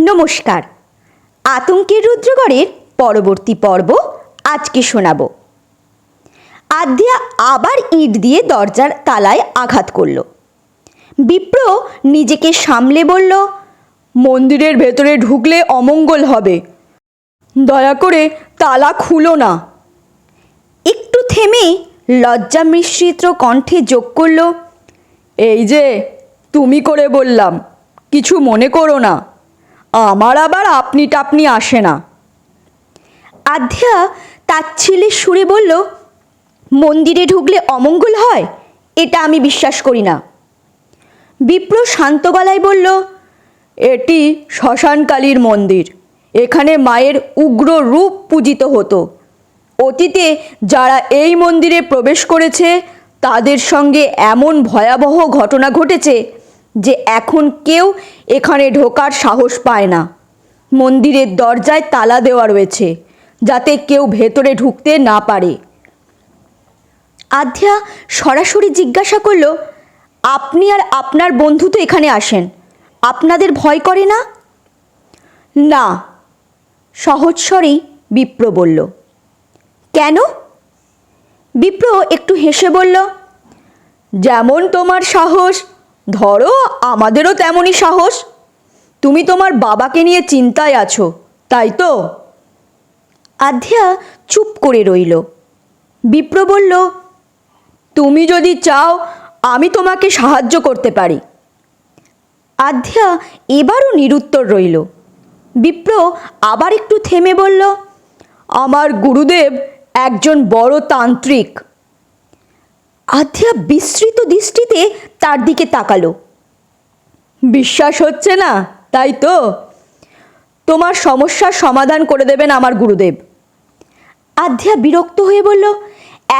নমস্কার। আতঙ্কের রুদ্রগড়ের পরবর্তী পর্ব আজকে শোনাব। আদ্যা আবার ইঁট দিয়ে দরজার তালায় আঘাত করল। বিপ্র নিজেকে সামলে বলল, মন্দিরের ভেতরে ঢুকলে অমঙ্গল হবে, দয়া করে তালা খুলো না। একটু থেমে লজ্জা মিশ্রিত কণ্ঠে যোগ করল, এই যে তুমি করে বললাম, কিছু মনে করো না, আমার আবার আপনি টাপনি আসে না। আদ্যা তাচ্ছিল্যের সুরে বলল, মন্দিরে ঢুকলে অমঙ্গল হয় এটা আমি বিশ্বাস করি না। বিপ্র শান্ত গলায় বলল, এটি শ্মশানকালীর মন্দির, এখানে মায়ের উগ্র রূপ পূজিত হতো। অতীতে যারা এই মন্দিরে প্রবেশ করেছে তাদের সঙ্গে এমন ভয়াবহ ঘটনা ঘটেছে যে এখন কেউ এখানে ঢোকার সাহস পায় না। মন্দিরের দরজায় তালা দেওয়া রয়েছে যাতে কেউ ভেতরে ঢুকতে না পারে। আদ্যা সরাসরি জিজ্ঞাসা করল, আপনি আর আপনার বন্ধু তো এখানে আসেন, আপনাদের ভয় করে না? না, সহজ স্বরেই বিপ্র বলল। কেন? বিপ্র একটু হেসে বলল, যেমন তোমার সাহস, ধরো আমাদেরও তেমনই সাহস। তুমি তোমার বাবাকে নিয়ে চিন্তায় আছো, তাই তো? আদ্যা চুপ করে রইল। বিপ্র বলল, তুমি যদি চাও আমি তোমাকে সাহায্য করতে পারি। আদ্যা এবারও নিরুত্তর রইল। বিপ্র আবার একটু থেমে বলল, আমার গুরুদেব একজন বড় তান্ত্রিক। আদ্যা বিস্মৃত দৃষ্টিতে তার দিকে তাকালো। বিশ্বাস হচ্ছে না, তাই তো? তোমার সমস্যার সমাধান করে দেবেন আমার গুরুদেব। আদ্যা বিরক্ত হয়ে বলল,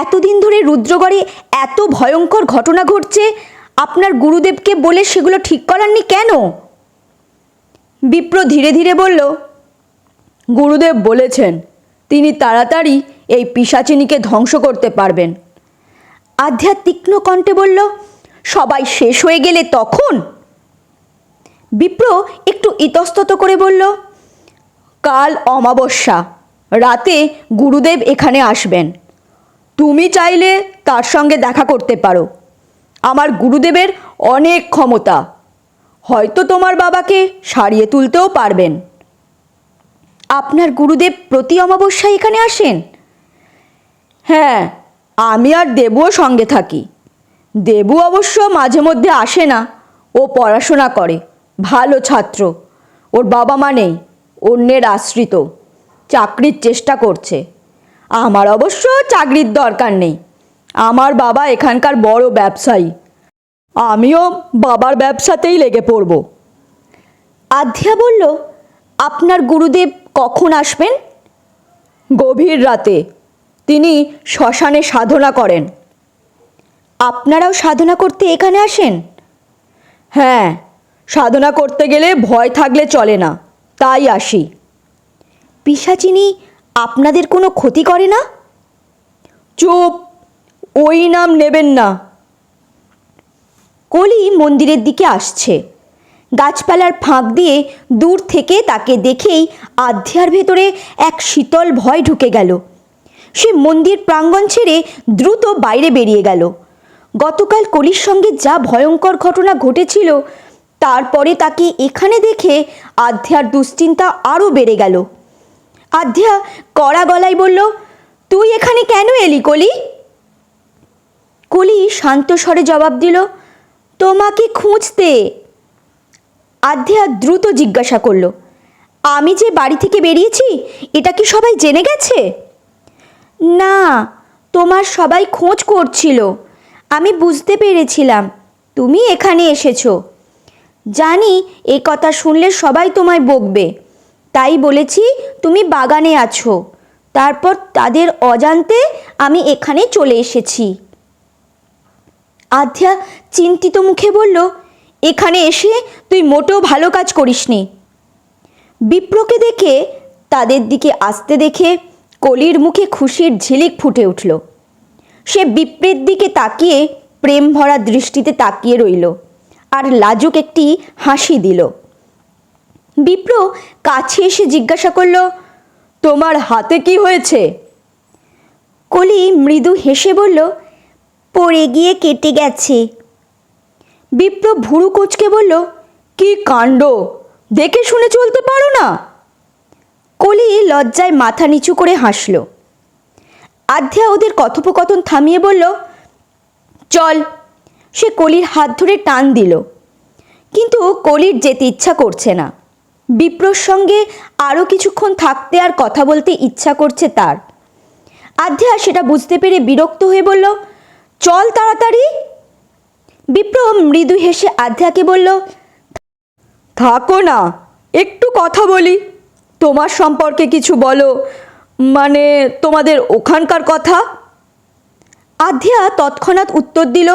এতদিন ধরে রুদ্রগড়ে এত ভয়ঙ্কর ঘটনা ঘটছে, আপনার গুরুদেবকে বলে সেগুলো ঠিক করাননি কেন? বিপ্র ধীরে ধীরে বলল, গুরুদেব বলেছেন তিনি তাড়াতাড়ি এই পিশাচিনীকে ধ্বংস করতে পারবেন। আদ্যা তীক্ষ্ণ কণ্ঠে বলল, সবাই শেষ হয়ে গেলে তখন? বিপ্র একটু ইতস্তত করে বলল, কাল অমাবস্যা রাতে গুরুদেব এখানে আসবেন। তুমি চাইলে তার সঙ্গে দেখা করতে পারো। আমার গুরুদেবের অনেক ক্ষমতা, হয়তো তোমার বাবাকে সারিয়ে তুলতেও পারবেন। আপনার গুরুদেব প্রতি অমাবস্যায় এখানে আসেন? হ্যাঁ, আমি আর দেবুও সঙ্গে থাকি। দেবু অবশ্য মাঝে মধ্যে আসে না, ও পড়াশোনা করে, ভালো ছাত্র। ওর বাবা মা নেই, অন্যের আশ্রিত, চাকরির চেষ্টা করছে। আমার অবশ্য চাকরির দরকার নেই, আমার বাবা এখানকার বড় ব্যবসায়ী, আমিও বাবার ব্যবসাতেই লেগে পড়ব। আদ্যা বলল, আপনার গুরুদেব কখন আসবেন? গভীর রাতে, তিনি শ্মশানে সাধনা করেন। আপনারাও সাধনা করতে এখানে আসেন? হ্যাঁ, সাধনা করতে গেলে ভয় থাকলে চলে না, তাই আসি। পিশাচিনী আপনাদের কোনো ক্ষতি করে না? চুপ, ওই নাম নেবেন না। কলি মন্দিরের দিকে আসছে। গাছপালার ফাঁক দিয়ে দূর থেকে তাকে দেখেই আদ্যার ভেতরে এক শীতল ভয় ঢুকে গেল। সে মন্দির প্রাঙ্গণ ছেড়ে দ্রুত বাইরে বেরিয়ে গেল। গতকাল কলির সঙ্গে যা ভয়ঙ্কর ঘটনা ঘটেছিল, তারপরে তাকে এখানে দেখে আদ্যার দুশ্চিন্তা আরও বেড়ে গেল। আদ্যা কড়া গলায় বলল, তুই এখানে কেন এলি কলি? কলি শান্ত স্বরে জবাব দিল, তোমাকে খুঁজতে। আদ্যা দ্রুত জিজ্ঞাসা করল, আমি যে বাড়ি থেকে বেরিয়েছি এটা কি সবাই জেনে গেছে? না, তোমার সবাই খোঁজ করছিল, আমি বুঝতে পেরেছিলাম তুমি এখানে এসেছো। জানি এই কথা শুনলে সবাই তোমায় বকবে, তাই বলেছি তুমি বাগানে আছো। তারপর তাদের অজান্তে আমি এখানে চলে এসেছি। আদ্যা চিন্তিত মুখে বলল, এখানে এসে তুই মোটেও ভালো কাজ করিসনি। বিপ্রকে দেখে তাদের দিকে আসতে দেখে কলির মুখে খুশির ঝিলিক ফুটে উঠল। সে বিপ্রের দিকে তাকিয়ে প্রেম ভরা দৃষ্টিতে তাকিয়ে রইল আর লাজুক একটি হাসি দিল। বিপ্র কাছে এসে জিজ্ঞাসা করল, তোমার হাতে কি হয়েছে? কলি মৃদু হেসে বলল, পড়ে গিয়ে কেটে গেছে। বিপ্র ভুরু কোঁচকে বলল, কি কাণ্ড, দেখে শুনে চলতে পারো না? কলি লজ্জায় মাথা নিচু করে হাসল। আধ্যা ওদের কথোপকথন থামিয়ে বলল, চল। সে কলির হাত ধরে টান দিল, কিন্তু কলির যেতে ইচ্ছা করছে না। বিপ্রর সঙ্গে আরও কিছুক্ষণ থাকতে আর কথা বলতে ইচ্ছা করছে তার। আধ্যা সেটা বুঝতে পেরে বিরক্ত হয়ে বলল, চল তাড়াতাড়ি। বিপ্র মৃদু হেসে আধ্যাকে বলল, থাকো না, একটু কথা বলি। তোমার সম্পর্কে কিছু বলো, মানে তোমাদের ওখানকার কথা। আধ্যা তৎক্ষণাৎ উত্তর দিল,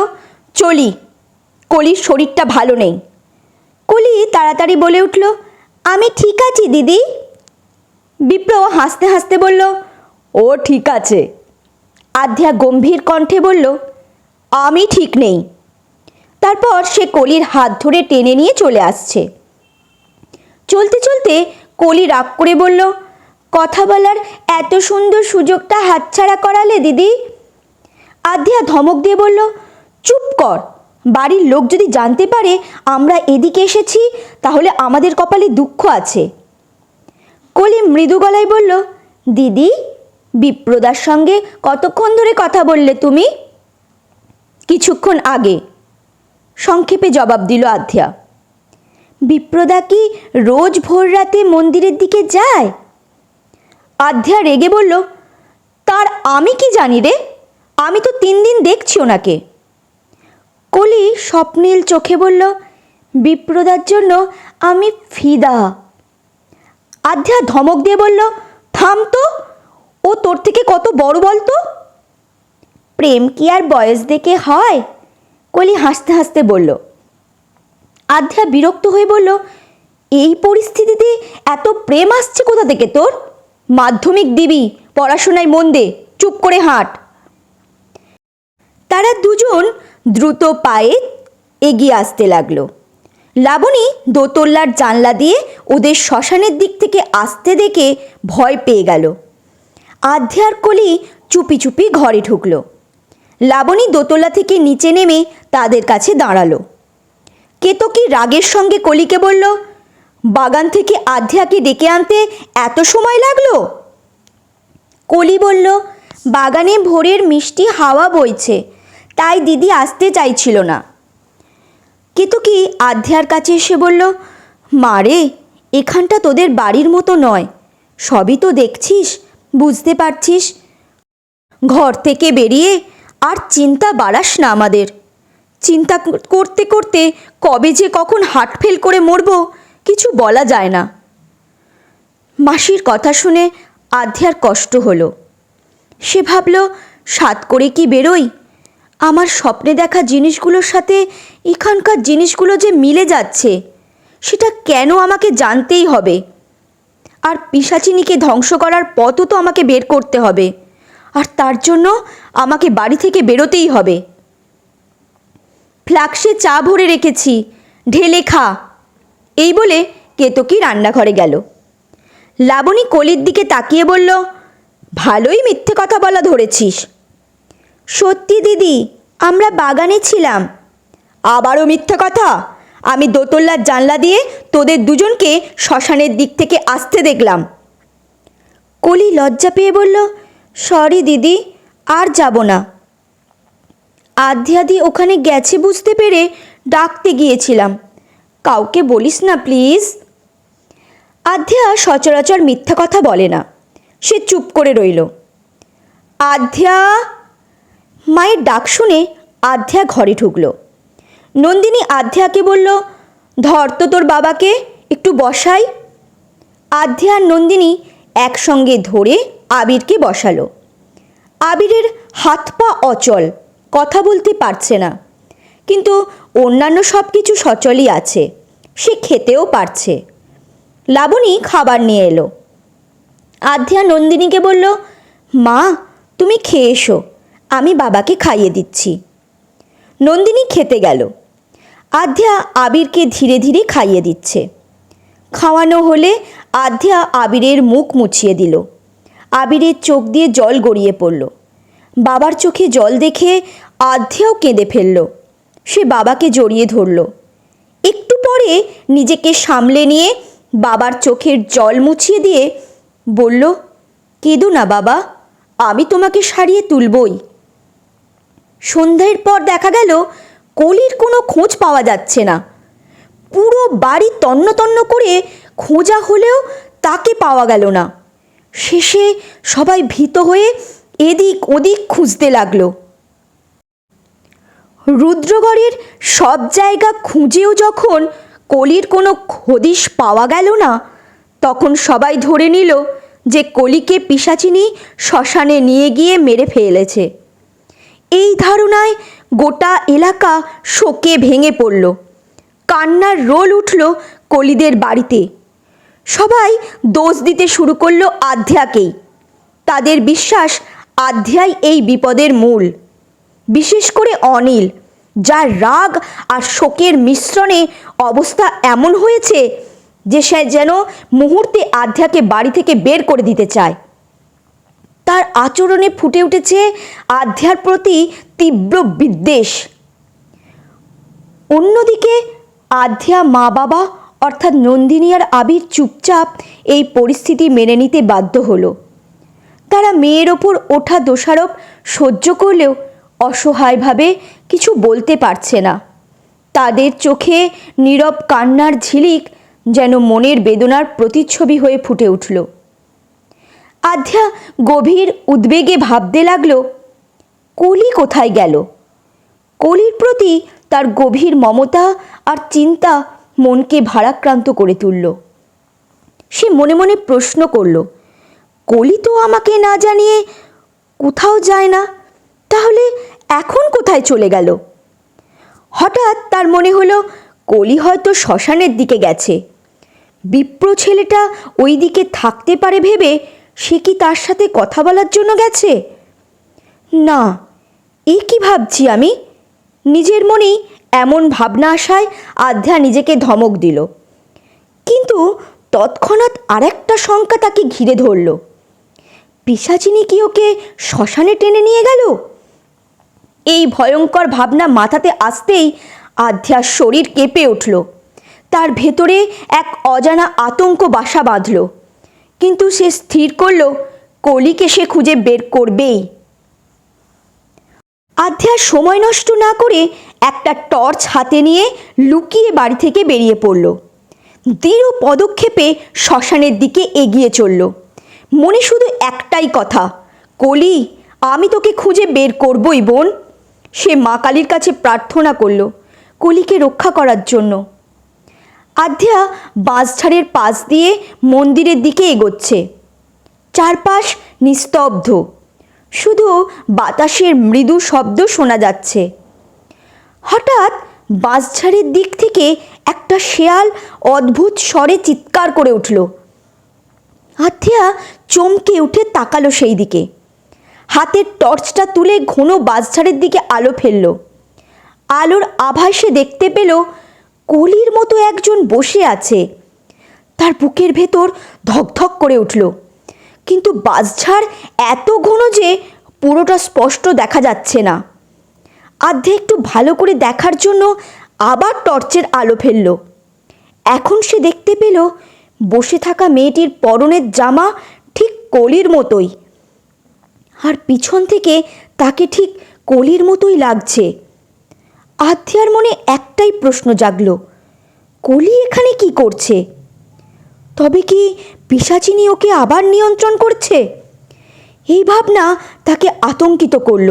চলি, কলির শরীরটা ভালো নেই। কলি তাড়াতাড়ি বলে উঠল, আমি ঠিক আছি দিদি। বিপ্র হাসতে হাসতে বলল, ও ঠিক আছে। আধ্যা গম্ভীর কণ্ঠে বলল, আমি ঠিক নেই। তারপর সে কলির হাত ধরে টেনে নিয়ে চলে আসছে। চলতে চলতে কলি রাগ করে বলল, কথা বলার এত সুন্দর সুযোগটা হাতছাড়া করালে দিদি। আধ্যা ধমক দিয়ে বলল, চুপ কর, বাড়ির লোক যদি জানতে পারে আমরা এদিকে এসেছি তাহলে আমাদের কপালে দুঃখ আছে। কলি মৃদু গলায় বলল, দিদি, বিপ্রদার সঙ্গে কতক্ষণ ধরে কথা বললে তুমি? কিছুক্ষণ আগে, সংক্ষেপে জবাব দিল আধ্যা। বিপ্রদা কি রোজ ভোর রাতে মন্দিরের দিকে যায়? আধ্যা রেগে বলল, তার আমি কি জানি রে, আমি তো 3 দিন দেখছি ওনাকে। কলি স্বপ্নীল চোখে বলল, বিপ্রদার জন্য আমি ফিদা। আধ্যা ধমক দিয়ে বলল, থাম তো, ও তোর থেকে কত বড় বলতো। প্রেম কি আর বয়স দেখে হয়? কলি হাসতে হাসতে বলল। আধ্যা বিরক্ত হয়ে বলল, এই পরিস্থিতিতে এত প্রেম আসছে কোথা থেকে তোর? মাধ্যমিক দিবি, পড়াশোনায় মন দে, চুপ করে হাঁট। তারা দুজন দ্রুত পায়ে এগিয়ে আসতে লাগলো। লাবণী দোতলার জানলা দিয়ে ওদের শ্মশানের দিক থেকে আসতে দেখে ভয় পেয়ে গেল। আধ্যা আর কলি চুপি চুপি ঘরে ঢুকলো। লাবণী দোতলা থেকে নিচে নেমে তাদের কাছে দাঁড়ালো। কেতকী রাগের সঙ্গে কলিকে বলল, বাগান থেকে আধ্যাকে ডেকে আনতে এত সময় লাগলো? কলি বলল, বাগানে ভোরের মিষ্টি হাওয়া বইছে, তাই দিদি আসতে চাইছিল না। কেতকী আধ্যার কাছে এসে বলল, মারে, এখানটা তোদের বাড়ির মতো নয়, সবই তো দেখছিস, বুঝতে পারছিস। ঘর থেকে বেরিয়ে আর চিন্তা বাড়াস না আমাদের। চিন্তা করতে করতে কবে যে কখন হার্ট ফেল করে মরব কিছু বলা যায় না। মাসির কথা শুনে আধ্যার কষ্ট হলো। সে ভাবল, সাত করে কি বেরোই? আমার স্বপ্নে দেখা জিনিসগুলোর সাথে এখানকার জিনিসগুলো যে মিলে যাচ্ছে, সেটা কেন আমাকে জানতেই হবে। আর পিশাচিনীকে ধ্বংস করার পথও তো আমাকে বের করতে হবে, আর তার জন্য আমাকে বাড়ি থেকে বেরোতেই হবে। ফ্লাক্সে চা ভরে রেখেছি, ঢেলে খা। এই বলে কেতকী রান্নাঘরে গেল। লাবণী কলির দিকে তাকিয়ে বলল, ভালোই মিথ্যে কথা বলা ধরেছিস। সত্যি দিদি, আমরা বাগানে ছিলাম। আবারও মিথ্যে কথা? আমি দোতলার জানলা দিয়ে তোদের দুজনকে শ্মশানের দিক থেকে আসতে দেখলাম। কলি লজ্জা পেয়ে বলল, সরি দিদি, আর যাব না। আধ্যাদি ওখানে গেছে বুঝতে পেরে ডাকতে গিয়েছিলাম, কাউকে বলিস না প্লিজ। আধ্যা সচরাচর মিথ্যা কথা বলে না, সে চুপ করে রইল। আধ্যা! মায়ের ডাক শুনে আধ্যা ঘরে ঢুকল। নন্দিনী আধ্যাকে বলল, ধর তো তোর বাবাকে, একটু বসাই। আধ্যা আর নন্দিনী একসঙ্গে ধরে আবিরকে বসালো। আবিরের হাত পা অচল, কথা বলতে পারছে না, কিন্তু অন্যান্য সব কিছু সচলই আছে, সে খেতেও পারছে। লাবণী খাবার নিয়ে এলো। আধ্যা নন্দিনীকে বলল, মা, তুমি খেয়ে এসো, আমি বাবাকে খাইয়ে দিচ্ছি। নন্দিনী খেতে গেল। আধ্যা আবিরকে ধীরে ধীরে খাইয়ে দিচ্ছে। খাওয়ানো হলে আধ্যা আবিরের মুখ মুছিয়ে দিল। আবিরের চোখ দিয়ে জল গড়িয়ে পড়ল। বাবার চোখে জল দেখে আধ্যাও কেঁদে ফেলল। সে বাবাকে জড়িয়ে ধরল। একটু পরে নিজেকে সামলে নিয়ে বাবার চোখের জল মুছিয়ে দিয়ে বলল, কেঁদো না বাবা, আমি তোমাকে সারিয়ে তুলবই। সন্ধ্যার পর দেখা গেল কলির কোনো খোঁজ পাওয়া যাচ্ছে না। পুরো বাড়ি তন্ন তন্ন করে খোঁজা হলেও তাকে পাওয়া গেল না। শেষে সবাই ভীত হয়ে এদিক ওদিক খুঁজতে লাগলো। রুদ্রগড়ের সব জায়গা খুঁজেও যখন কলির কোনো হদিশ পাওয়া গেল না, তখন সবাই ধরে নিল যে কলিকে পিশাচিনী শ্মশানে নিয়ে গিয়ে মেরে ফেলেছে। এই ধারণায় গোটা এলাকা শোকে ভেঙে পড়ল। কান্নার রোল উঠল কলিদের বাড়িতে। সবাই দোষ দিতে শুরু করলো আধ্যাকেই। তাদের বিশ্বাস আধ্যাই এই বিপদের মূল। বিশেষ করে অনিল, যার রাগ আর শোকের মিশ্রণে অবস্থা এমন হয়েছে যে সে যেন মুহূর্তে আধ্যাকে বাড়ি থেকে বের করে দিতে চায়। তার আচরণে ফুটে উঠেছে আধ্যার প্রতি তীব্র বিদ্বেষ। অন্যদিকে আধ্যা মা বাবা অর্থাৎ নন্দিনী আর আবির চুপচাপ এই পরিস্থিতি মেনে নিতে বাধ্য হলো। তারা মেয়ের ওপর ওঠা দোষারোপ সহ্য করলেও অসহায়ভাবে কিছু বলতে পারছে না। তাদের চোখে নীরব কান্নার ঝিলিক যেন মনের বেদনার প্রতিচ্ছবি হয়ে ফুটে উঠল। আধ্যা গভীর উদ্বেগে ভাবতে লাগলো, কলি কোথায় গেল? কলির প্রতি তার গভীর মমতা আর চিন্তা মনকে ভারাক্রান্ত করে তুলল। সে মনে মনে প্রশ্ন করল, কলি তো আমাকে না জানিয়ে কোথাও যায় না, তাহলে এখন কোথায় চলে গেল? হঠাৎ তার মনে হলো কলি হয়তো শ্মশানের দিকে গেছে। বিপ্র ছেলেটা ওই দিকে থাকতে পারে ভেবে সে কি তার সাথে কথা বলার জন্য গেছে? না, এ কি ভাবছি আমি? নিজের মনেই এমন ভাবনা আসায় আধ্যা নিজেকে ধমক দিল। কিন্তু তৎক্ষণাৎ আরেকটা শঙ্কা তাকে ঘিরে ধরল। পিশাচিনী কি ওকে শ্মশানে টেনে নিয়ে গেল? এই ভয়ঙ্কর ভাবনা মাথাতে আসতেই আধ্যার শরীর কেঁপে উঠল। তার ভেতরে এক অজানা আতঙ্ক বাসা বাঁধল। কিন্তু সে স্থির করল কলিকে সে খুঁজে বের করবেই। আধ্যা সময় নষ্ট না করে একটা টর্চ হাতে নিয়ে লুকিয়ে বাড়ি থেকে বেরিয়ে পড়ল। দৃঢ় পদক্ষেপে শ্মশানের দিকে এগিয়ে চলল। মনে শুধু একটাই কথা, কলি, আমি তোকে খুঁজে বের করবই বোন। সে মা কালীর কাছে প্রার্থনা করল কলিকে রক্ষা করার জন্য। আধ্যা বাঁশঝাড়ের পাশ দিয়ে মন্দিরের দিকে এগোচ্ছে। চারপাশ নিস্তব্ধ, শুধু বাতাসের মৃদু শব্দ শোনা যাচ্ছে। হঠাৎ বাঁশঝাড়ের দিক থেকে একটা শেয়াল অদ্ভুত স্বরে চিৎকার করে উঠল। আধ্যা চমকে উঠে তাকালো সেই দিকে। হাতের টর্চটা তুলে ঘন বাঁশঝাড়ের দিকে আলো ফেলল। আলোর আভায় সে দেখতে পেল কলির মতো একজন বসে আছে। তার বুকের ভেতর ধকধক করে উঠল। কিন্তু বাঁশঝাড় এত ঘন যে পুরোটা স্পষ্ট দেখা যাচ্ছে না। আধ্যা একটু ভালো করে দেখার জন্য আবার টর্চের আলো ফেলল। এখন সে দেখতে পেল বসে থাকা মেয়েটির পরনের জামা ঠিক কলির মতোই, আর পিছন থেকে তাকে ঠিক কলির মতোই লাগছে। আধ্যার মনে একটাই প্রশ্ন জাগল, কলি এখানে কি করছে? তবে কি পিশাচিনী ওকে আবার নিয়ন্ত্রণ করছে? এই ভাবনা তাকে আতঙ্কিত করল।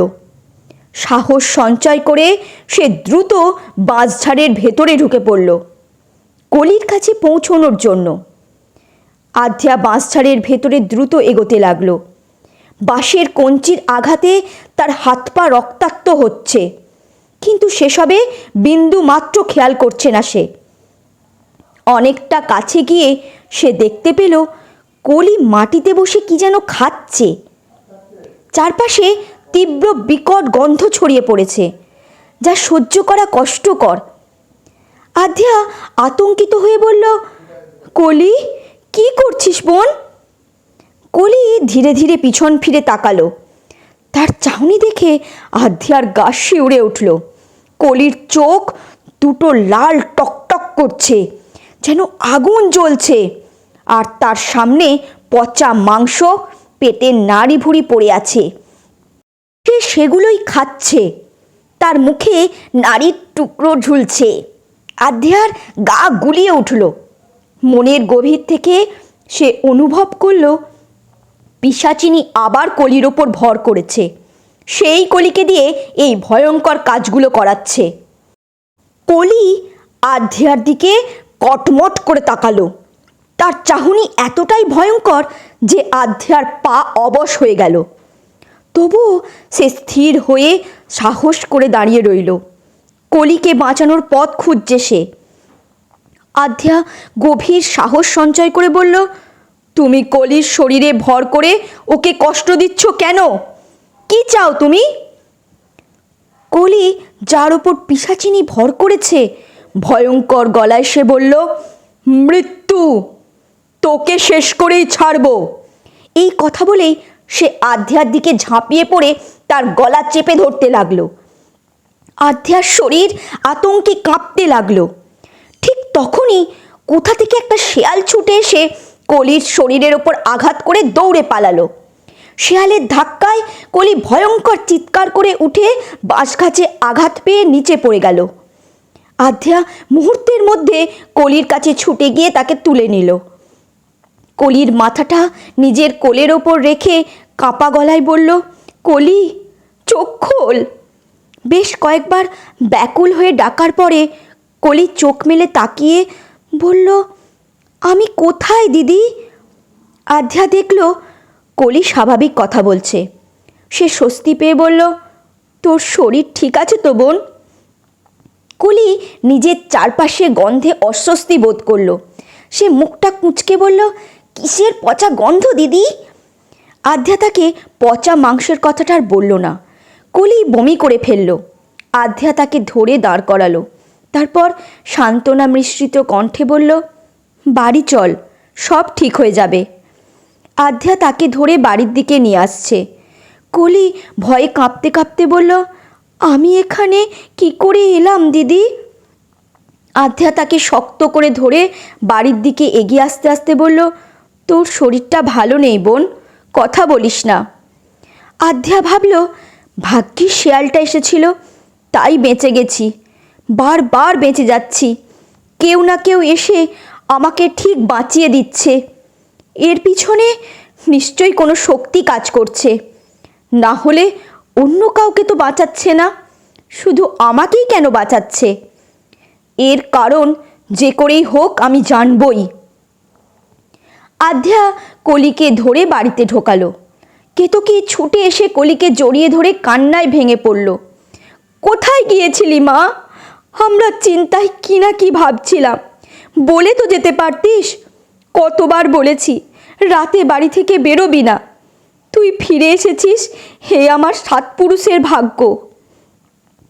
সাহস সঞ্চয় করে সে দ্রুত বাঁশঝাড়ের ভেতরে ঢুকে পড়ল কলির কাছে পৌঁছনোর জন্য। আধ্যা বাঁশঝাড়ের ভেতরে দ্রুত এগোতে লাগলো। বাঁশের কঞ্চির আঘাতে তার হাত পা রক্তাক্ত হচ্ছে, কিন্তু সেসবে বিন্দু মাত্র খেয়াল করছে না সে। অনেকটা কাছে গিয়ে সে দেখতে পেল কলি মাটিতে বসে কি যেন খাচ্ছে। চারপাশে তীব্র বিকট গন্ধ ছড়িয়ে পড়েছে, যা সহ্য করা কষ্টকর। আধ্যা আতঙ্কিত হয়ে বলল, কলি, কি করছিস বোন? কলি ধীরে ধীরে পিছন ফিরে তাকালো। তার চাহনি দেখে আধ্যার গা শিউরে উঠল। কলির চোখ দুটো লাল টকটক করছে, যেন আগুন জ্বলছে। আর তার সামনে পচা মাংস, পেটের নাড়ি ভুড়ি পড়ে আছে। সে সেগুলোই খাচ্ছে। তার মুখে নাড়ির টুকরো ঝুলছে। আধ্যার গা গুলিয়ে উঠল। মনের গভীর থেকে সে অনুভব করল পিশাচিনী আবার কলির ওপর ভর করেছে। সেই কলিকে দিয়ে এই ভয়ঙ্কর কাজগুলো করাচ্ছে। কলি আধ্যার দিকে কটমট করে তাকালো। তার চাহনি এতটাই ভয়ঙ্কর যে আধ্যার পা অবশ হয়ে গেল। তবুও সে স্থির হয়ে সাহস করে দাঁড়িয়ে রইল। কলিকে বাঁচানোর পথ খুঁজছে সে। আধ্যা গভীর সাহস সঞ্চয় করে বলল, তুমি কলির শরীরে ভর করে ওকে কষ্ট দিচ্ছ কেন? কি চাও তুমি? কলি, যার ওপর পিশাচিনী ভর করেছে, ভয়ঙ্কর গলায় সে বলল, মৃত্যু, তোকে শেষ করেই ছাড়ব। এই কথা বলেই সে আধ্যার দিকে ঝাঁপিয়ে পড়ে তার গলা চেপে ধরতে লাগলো। আধ্যার শরীর আতঙ্কে কাঁপতে লাগলো। ঠিক তখনই কোথা থেকে একটা শেয়াল ছুটে এসে কলির শরীরের ওপর আঘাত করে দৌড়ে পালালো। শেয়ালের ধাক্কায় কলি ভয়ঙ্কর চিৎকার করে উঠে বাঁশগাছে আঘাত পেয়ে নিচে পড়ে গেল। আধ্যা মুহূর্তের মধ্যে কলির কাছে ছুটে গিয়ে তাকে তুলে নিল। কলির মাথাটা নিজের কোলের ওপর রেখে কাঁপা গলায় বলল, কলি, চোখ খোল। বেশ কয়েকবার ব্যাকুল হয়ে ডাকার পরে কলি চোখ মেলে তাকিয়ে বলল, আমি কোথায় দিদি? আধ্যা দেখল কলি স্বাভাবিক কথা বলছে। সে স্বস্তি পেয়ে বলল, তোর শরীর ঠিক আছে তো বোন? কলি নিজের চারপাশে গন্ধে অস্বস্তি বোধ করল। সে মুখটা কুঁচকে বলল, কিসের পচা গন্ধ দিদি? আধ্যা তাকে পচা মাংসের কথাটা আর বলল না। কলি বমি করে ফেলল। আধ্যা তাকে ধরে দাঁড় করালো। তারপর সান্ত্বনা মিশ্রিত কণ্ঠে বলল, বাড়ি চল, সব ঠিক হয়ে যাবে। আধ্যা তাকে ধরে বাড়ির দিকে নিয়ে আসছে। কলি ভয়ে কাঁপতে কাঁপতে বলল, আমি এখানে কি করে এলাম দিদি? আধ্যা তাকে শক্ত করে ধরে বাড়ির দিকে এগিয়ে আসতে আসতে বলল, তোর শরীরটা ভালো নেই বোন, কথা বলিস না। আধ্যা ভাবল, ভাগ্যিস শেয়ালটা এসেছিল, তাই বেঁচে গেছি। বারবার বেঁচে যাচ্ছি। কেউ না কেউ এসে আমাকে ঠিক বাঁচিয়ে দিচ্ছে। এর পিছনে নিশ্চয়ই কোনো শক্তি কাজ করছে। না হলে অন্য কাউকে তো বাঁচাচ্ছে না, শুধু আমাকেই কেন বাঁচাচ্ছে? এর কারণ যে করেই হোক আমি জানবই। আধ্যা কলিকে ধরে বাড়িতে ঢোকালো। কেতকী ছুটে এসে কলিকে জড়িয়ে ধরে কান্নায় ভেঙে পড়ল। কোথায় গিয়েছিলি মা? আমরা চিন্তায় কি না কি ভাবছিলাম, বলে তো যেতে পারতিস। কতবার বলেছি রাতে বাড়ি থেকে বেরোবি না। তুই ফিরে এসেছিস, হে আমার সাতপুরুষের ভাগ্য।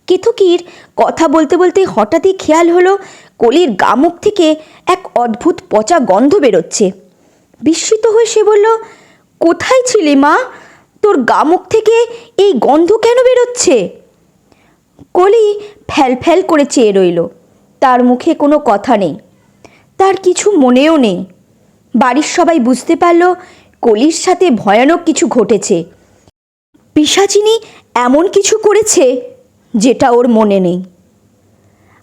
কেতকীর কথা বলতে বলতে হঠাৎই খেয়াল হলো কলির গা মুখ থেকে এক অদ্ভুত পচা গন্ধ বেরোচ্ছে। বিস্মিত হয়ে সে বলল, কোথায় ছিলি মা? তোর গা মুখ থেকে এই গন্ধ কেন বেরোচ্ছে? কলি ফ্যাল ফ্যাল করে চেয়ে রইল। তার মুখে কোনো কথা নেই, তার কিছু মনেও নেই। বাড়ির সবাই বুঝতে পারল কলির সাথে ভয়ানক কিছু ঘটেছে। পিশাচিনী এমন কিছু করেছে যেটা ওর মনে নেই।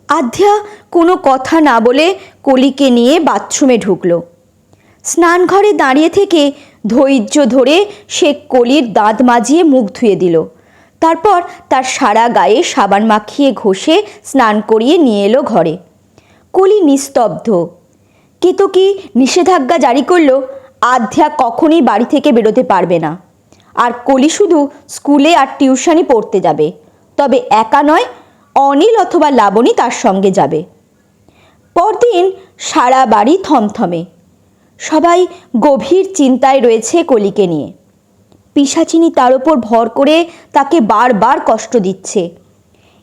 আধ্যা কোনো কথা না বলে কলিকে নিয়ে বাথরুমে ঢুকলো। স্নানঘরে দাঁড়িয়ে থেকে ধৈর্য ধরে সে কলির দাঁত মাজিয়ে মুখ ধুয়ে দিল। তারপর তার সারা গায়ে সাবান মাখিয়ে ঘষে স্নান করিয়ে নিয়ে এলো ঘরে। কলি নিস্তব্ধ। কেতকী নিষেধাজ্ঞা জারি করল, আধ্যা কখনই বাড়ি থেকে বেরোতে পারবে না। আর কলি শুধু স্কুলে আর টিউশনি পড়তে যাবে, তবে একা নয়, অনিল অথবা লাবণী তার সঙ্গে যাবে। পরদিন সারা বাড়ি থমথমে। সবাই গভীর চিন্তায় রয়েছে কলিকে নিয়ে। পিশাচিনী তার ওপর ভর করে তাকে বারবার কষ্ট দিচ্ছে।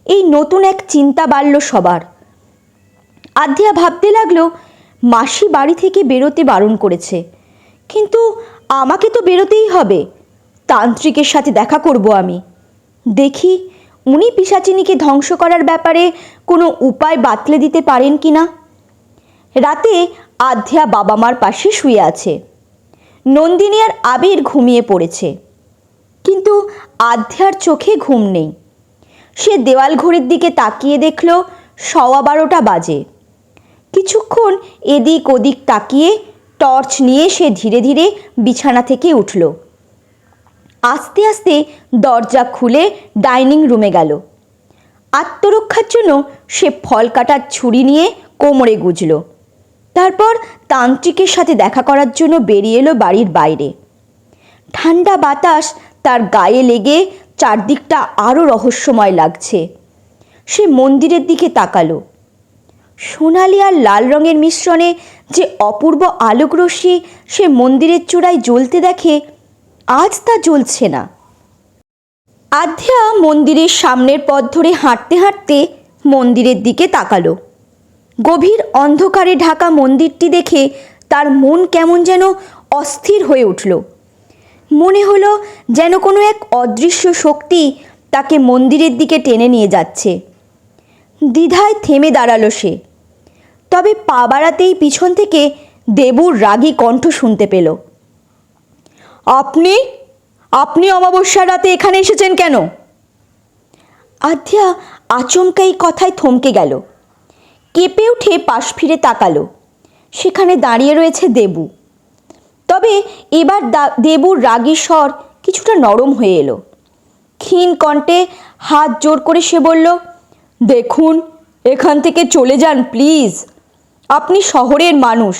এই নতুন এক চিন্তা বাড়ল সবার। আধ্যা ভাবতে লাগলো, মাসি বাড়ি থেকে বেরোতে বারণ করেছে, কিন্তু আমাকে তো বেরোতেই হবে। তান্ত্রিকের সাথে দেখা করব আমি। দেখি উনি পিশাচিনীকে ধ্বংস করার ব্যাপারে কোনো উপায় বাতলে দিতে পারেন কি না। রাতে আধ্যা বাবা মার পাশে শুয়ে আছে। নন্দিনী আর আবির ঘুমিয়ে পড়েছে, কিন্তু আধ্যার চোখে ঘুম নেই। সে দেওয়াল ঘড়ির দিকে তাকিয়ে দেখল 12:15 বাজে। কিছুক্ষণ এদিক ওদিক তাকিয়ে টর্চ নিয়ে সে ধীরে ধীরে বিছানা থেকে উঠল। আস্তে আস্তে দরজা খুলে ডাইনিং রুমে গেল। আত্মরক্ষার জন্য সে ফল কাটার ছুরি নিয়ে কোমরে গুজল। তারপর তান্ত্রিকের সাথে দেখা করার জন্য বেরিয়ে এলো বাড়ির বাইরে। ঠান্ডা বাতাস তার গায়ে লেগে চারদিকটা আরও রহস্যময় লাগছে। সে মন্দিরের দিকে তাকালো। সোনালি আর লাল রঙের মিশ্রণে যে অপূর্ব আলোকরশ্মি সে মন্দিরের চূড়ায় জ্বলতে দেখে, আজ তা জ্বলছে না। আধ্যা মন্দিরের সামনের পথ ধরে হাঁটতে হাঁটতে মন্দিরের দিকে তাকালো। গভীর অন্ধকারে ঢাকা মন্দিরটি দেখে তার মন কেমন যেন অস্থির হয়ে উঠল। মনে হলো যেন কোনো এক অদৃশ্য শক্তি তাকে মন্দিরের দিকে টেনে নিয়ে যাচ্ছে। দ্বিধায় থেমে দাঁড়ালো সে। তবে পা বাড়াতেই পিছন থেকে দেবুর রাগী কণ্ঠ শুনতে পেল। আপনি আপনি অমাবস্যার রাতে এখানে এসেছেন কেন? আধ্যা আচমকা এই কথায় থমকে গেল। কেঁপে উঠে পাশ ফিরে তাকালো। সেখানে দাঁড়িয়ে রয়েছে দেবু। তবে এবার দেবুর রাগী স্বর কিছুটা নরম হয়ে এলো। ক্ষীণ কণ্ঠে হাত জোর করে সে বলল, দেখুন, এখান থেকে চলে যান প্লিজ। আপনি শহরের মানুষ,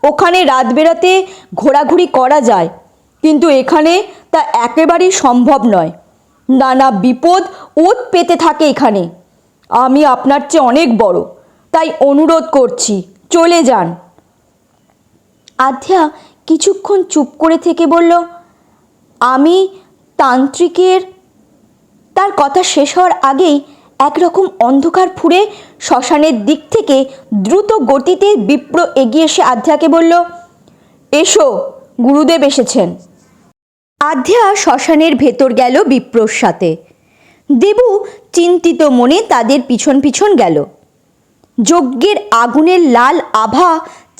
ওখানে রাত বেরাতে ঘোরাঘুরি করা যায়, কিন্তু এখানে তা একেবারেই সম্ভব নয়। নানা বিপদ ওত পেতে থাকে এখানে। আমি আপনার চেয়ে অনেক বড়, তাই অনুরোধ করছি চলে যান। আধ্যা কিছুক্ষণ চুপ করে থেকে বলল, আমি তান্ত্রিকের। তার কথা শেষ হওয়ার আগেই একরকম অন্ধকার ফুঁড়ে শ্মশানের দিক থেকে দ্রুত গতিতে বিপ্র এগিয়ে এসে আধ্যাকে বলল, এসো, গুরুদেব এসেছেন। আধ্যা শ্মশানের ভেতর গেল বিপ্রর সাথে। দেবু চিন্তিত মনে তাদের পিছন পিছন গেল। যজ্ঞের আগুনের লাল আভা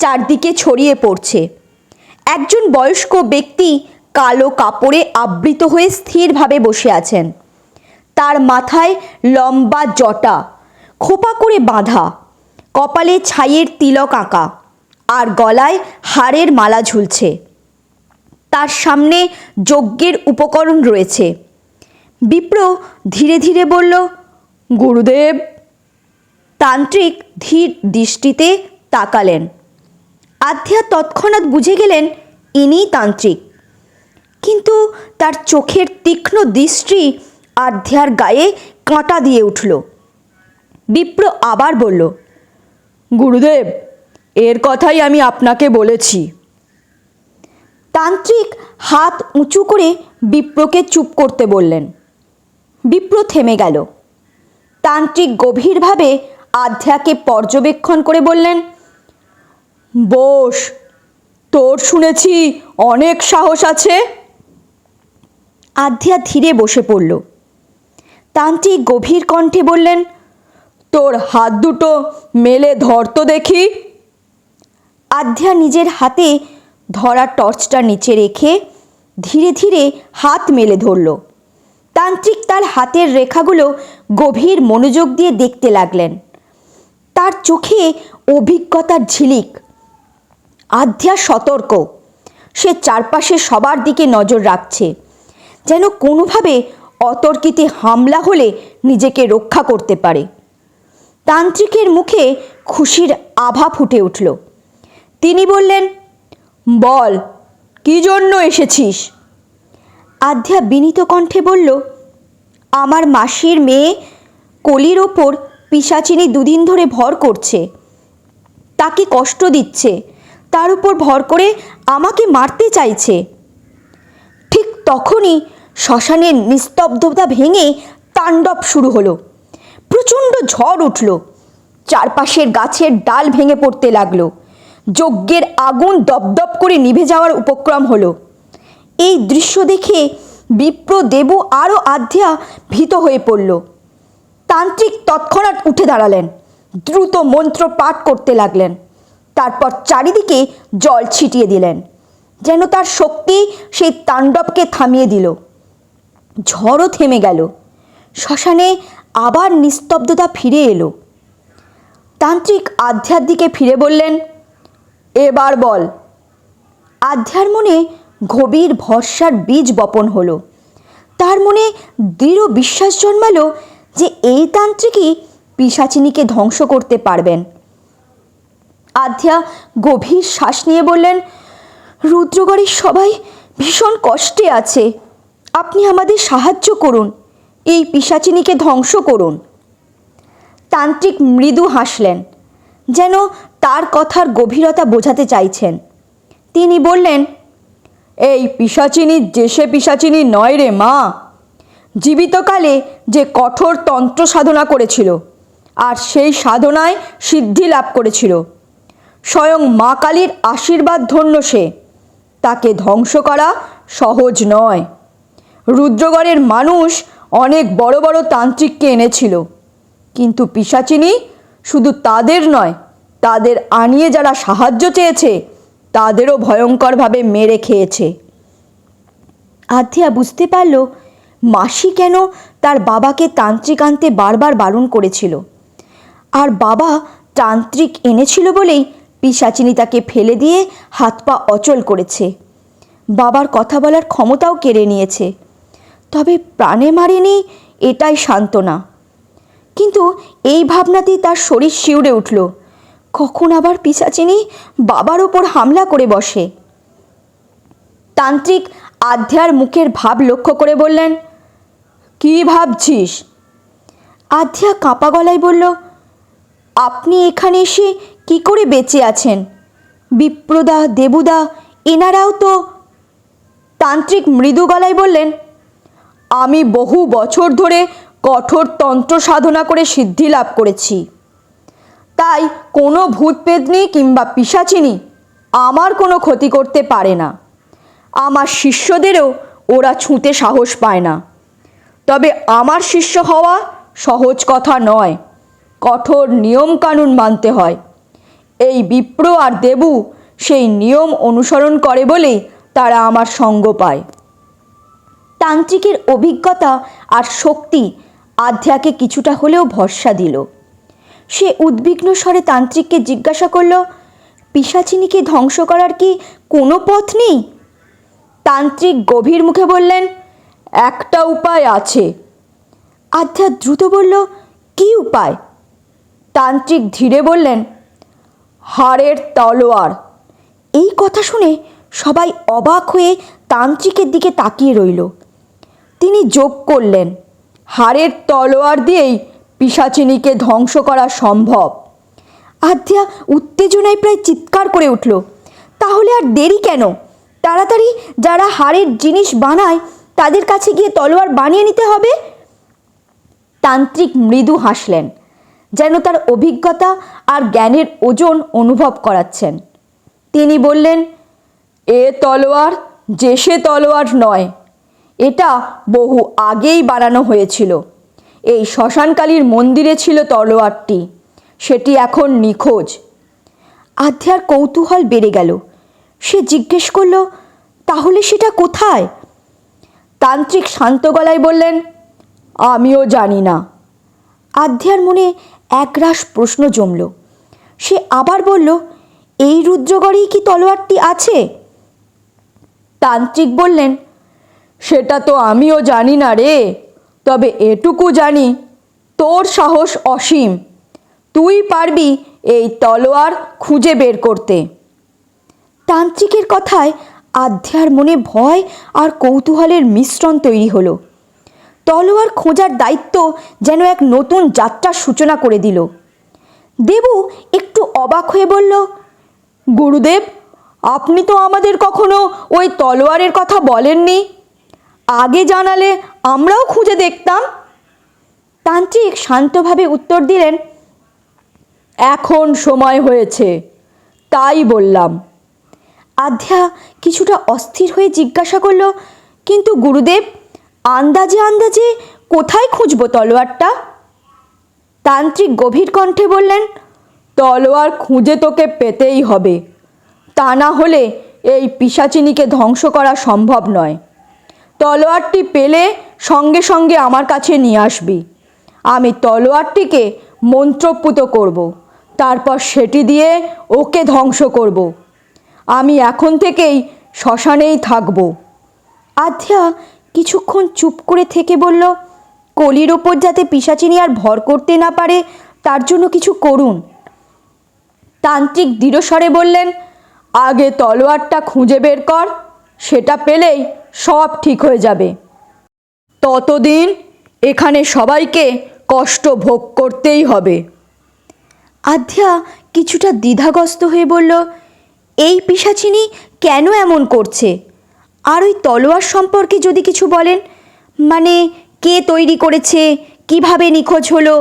চারদিকে ছড়িয়ে পড়ছে। একজন বয়স্ক ব্যক্তি কালো কাপড়ে আবৃত হয়ে স্থিরভাবে বসে আছেন। তার মাথায় লম্বা জটা খোপা করে বাঁধা, কপালে ছাইয়ের তিলক আঁকা, আর গলায় হাড়ের মালা ঝুলছে। তার সামনে যজ্ঞের উপকরণ রয়েছে। বিপ্র ধীরে ধীরে বলল, গুরুদেব। তান্ত্রিক ধীর দৃষ্টিতে তাকালেন। আধ্যা তৎক্ষণাৎ বুঝে গেলেন ইনিই তান্ত্রিক, কিন্তু তার চোখের তীক্ষ্ণ দৃষ্টি আধ্যার গায়ে কাঁটা দিয়ে উঠল। বিপ্র আবার বলল, গুরুদেব, এর কথাই আমি আপনাকে বলেছি। তান্ত্রিক হাত উঁচু করে বিপ্রকে চুপ করতে বললেন। বিপ্র থেমে গেল। তান্ত্রিক গভীরভাবে আধ্যাকে পর্যবেক্ষণ করে বললেন, বস, তোর শুনেছি অনেক সাহস আছে। আধ্যা ধীরে বসে পড়ল। তান্ত্রিক গভীর কণ্ঠে বললেন, তোর হাত দুটো মেলে ধর তো দেখি। আধ্যা নিজের হাতে ধরা টর্চটা নিচে রেখে ধীরে ধীরে হাত মেলে ধরল। তান্ত্রিক তার হাতের রেখাগুলো গভীর মনোযোগ দিয়ে দেখতে লাগলেন। তার চোখে অভিজ্ঞতার ঝিলিক। আধ্যা সতর্ক। সে চারপাশে সবার দিকে নজর রাখছে, যেন কোনোভাবে অতর্কিতে হামলা হলে নিজেকে রক্ষা করতে পারে। তান্ত্রিকের মুখে খুশির আভা ফুটে উঠল। তিনি বললেন, বল, কি জন্য এসেছিস? আধ্যা বিনীত কণ্ঠে বলল, আমার মাসির মেয়ে কলির ওপর পিশাচিনী 2 দিন ধরে ভর করছে। তাকে কষ্ট দিচ্ছে, তার উপর ভর করে আমাকে মারতে চাইছে। ঠিক তখনই শ্মশানের নিস্তব্ধতা ভেঙে তাণ্ডব শুরু হলো। প্রচণ্ড ঝড় উঠল। চারপাশের গাছের ডাল ভেঙে পড়তে লাগলো। যজ্ঞের আগুন দপদপ করে নিভে যাওয়ার উপক্রম হলো। এই দৃশ্য দেখে বিপ্র, দেবু আরও আধ্যা ভীত হয়ে পড়ল। তান্ত্রিক তৎক্ষণাৎ উঠে দাঁড়ালেন, দ্রুত মন্ত্র পাঠ করতে লাগলেন। তারপর চারিদিকে জল ছিটিয়ে দিলেন, যেন তার শক্তি সেই তাণ্ডবকে থামিয়ে দিল। ঝড়ও থেমে গেল। শ্মশানে আবার নিস্তব্ধতা ফিরে এলো। তান্ত্রিক আধ্যার দিকে ফিরে বললেন, এবার বল। আধ্যার মনে গভীর ভরসার বীজ বপন হলো। তার মনে দৃঢ় বিশ্বাস জন্মালো যে এই তান্ত্রিকই পিশাচিনীকে ধ্বংস করতে পারবেন। আধ্যা গভীর শ্বাস নিয়ে বললেন, রুদ্রগড়ের সবাই ভীষণ কষ্টে আছে, আপনি আমাদের সাহায্য করুন, এই পিশাচিনীকে ধ্বংস করুন। তান্ত্রিক মৃদু হাসলেন, যেন তার কথার গভীরতা বোঝাতে চাইছেন। তিনি বললেন, এই পিশাচিনী যে সে পিশাচিনী নয় রে মা। জীবিতকালে যে কঠোর তন্ত্র সাধনা করেছিল আর সেই সাধনায় সিদ্ধি লাভ করেছিল, স্বয়ং মা কালীর আশীর্বাদ ধন্য সে। তাকে ধ্বংস করা সহজ নয়। রুদ্রগড়ের মানুষ অনেক বড় বড় তান্ত্রিককে এনেছিল, কিন্তু পিশাচিনী শুধু তাদের নয়, তাদের আনিয়ে যারা সাহায্য চেয়েছে তাদেরও ভয়ঙ্করভাবে মেরে খেয়েছে। আধ্যা বুঝতে পারল মাসি কেন তার বাবাকে তান্ত্রিক আনতে বারবার বারণ করেছিল, আর বাবা তান্ত্রিক এনেছিল বলেই পিশাচিনী তাকে ফেলে দিয়ে হাত পা অচল করেছে। বাবার কথা বলার ক্ষমতাও কেড়ে নিয়েছে, তবে প্রাণে মারেনি, এটাই সান্ত্বনা। কিন্তু এই ভাবনাতেই তার শরীর শিউরে উঠল, কখন আবার পিশাচিনী বাবার ওপর হামলা করে বসে। তান্ত্রিক আধ্যার মুখের ভাব লক্ষ্য করে বললেন, কি ভাবছিস? আধ্যা কাঁপা গলায় বলল, আপনি এখানে এসে কি করে বেঁচে আছেন? বিপ্রদা, দেবুদা এনারাও তো। তান্ত্রিক মৃদু গলায় বললেন, আমি বহু বছর ধরে কঠোর তন্ত্র সাধনা করে সিদ্ধি লাভ করেছি, তাই কোনো ভূতপেত্নী কিংবা পিশাচিনী আমার কোনো ক্ষতি করতে পারে না। আমার শিষ্যদেরও ওরা ছুঁতে সাহস পায় না। তবে আমার শিষ্য হওয়া সহজ কথা নয়, কঠোর নিয়মকানুন মানতে হয়। এই বিপ্র আর দেবু সেই নিয়ম অনুসরণ করে বলেই তারা আমার সঙ্গ পায়। তান্ত্রিকের অভিজ্ঞতা আর শক্তি আধ্যাকে কিছুটা হলেও ভরসা দিল। সে উদ্বিগ্ন স্বরে তান্ত্রিককে জিজ্ঞাসা করল, পিশাচিনীকে ধ্বংস করার কি কোনো পথ নেই? তান্ত্রিক গভীর মুখে বললেন, একটা উপায় আছে। আধ্যা দ্রুত বলল, কি উপায়? তান্ত্রিক ধীরে বললেন, হাড়ের তলোয়ার। এই কথা শুনে সবাই অবাক হয়ে তান্ত্রিকের দিকে তাকিয়ে রইল। তিনি যোগ করলেন, হাড়ের তলোয়ার দিয়েই পিশাচিনীকে ধ্বংস করা সম্ভব। আধ্যা উত্তেজনায় প্রায় চিৎকার করে উঠল, তাহলে আর দেরি কেন? তাড়াতাড়ি যারা হাড়ের জিনিস বানায় তাদের কাছে গিয়ে তলোয়ার বানিয়ে নিতে হবে। তান্ত্রিক মৃদু হাসলেন, যেন তার অভিজ্ঞতা আর জ্ঞানের ওজন অনুভব করাচ্ছেন। তিনি বললেন, এ তলোয়ার যে সে তলোয়ার নয়, এটা বহু আগেই বানানো হয়েছিল। এই শ্মশানকালীর মন্দিরে ছিল তলোয়ারটি, সেটি এখন নিখোঁজ। আধ্যার কৌতূহল বেড়ে গেল। সে জিজ্ঞেস করল, তাহলে সেটা কোথায়? তান্ত্রিক শান্ত গলায় বললেন, আমিও জানি না। আধ্যার মনে একরাশ প্রশ্ন জমল। সে আবার বলল, এই রুদ্রগড়েই কি তলোয়ারটি আছে? তান্ত্রিক বললেন, সেটা তো আমিও জানি না রে, তবে এটুকু জানি তোর সাহস অসীম, তুই পারবি এই তলোয়ার খুঁজে বের করতে। তান্ত্রিকের কথায় আধ্যার মনে ভয় আর কৌতূহলের মিশ্রণ তৈরি হলো। তলোয়ার খোঁজার দায়িত্ব যেন এক নতুন যাত্রার সূচনা করে দিল। দেবু একটু অবাক হয়ে বলল, গুরুদেব, আপনি তো আমাদের কখনো ওই তলোয়ারের কথা বলেননি। আগে জানালে আমরাও খুঁজে দেখতাম। তান্ত্রিক শান্তভাবে উত্তর দিলেন, এখন সময় হয়েছে, তাই বললাম। আধ্যা কিছুটা অস্থির হয়ে জিজ্ঞাসা করলো, কিন্তু গুরুদেব, আন্দাজে আন্দাজে কোথায় খুঁজবো তলোয়ারটা? তান্ত্রিক গভীর কণ্ঠে বললেন, তলোয়ার খুঁজে তোকে পেতেই হবে, তা না হলে এই পিশাচিনীকে ধ্বংস করা সম্ভব নয়। তলোয়ারটি পেলে সঙ্গে সঙ্গে আমার কাছে নিয়ে আসবি। আমি তলোয়ারটিকে মন্ত্রপুত করব, তারপর সেটি দিয়ে ওকে ধ্বংস করব। আমি এখন থেকেই শ্মশানেই থাকব। আধ্যা কিছুক্ষণ চুপ করে থেকে বলল, কলির ওপর যাতে পিশাচিনী আর ভর করতে না পারে তার জন্য কিছু করুন। তান্ত্রিক দৃঢ়স্বরে বললেন, আগে তলোয়ারটা খুঁজে বের কর, সেটা পেলেই সব ঠিক হয়ে যাবে। ততদিন এখানে সবাইকে কষ্ট ভোগ করতেই হবে। আধ্যা কিছুটা দ্বিধাগ্রস্ত হয়ে বলল, এই পিশাচিনী কেন এমন করছে? আর ওই তলোয়ার সম্পর্কে যদি কিছু বলেন, মানে কে তৈরি করেছে, কিভাবে নিখোঁজ হলো?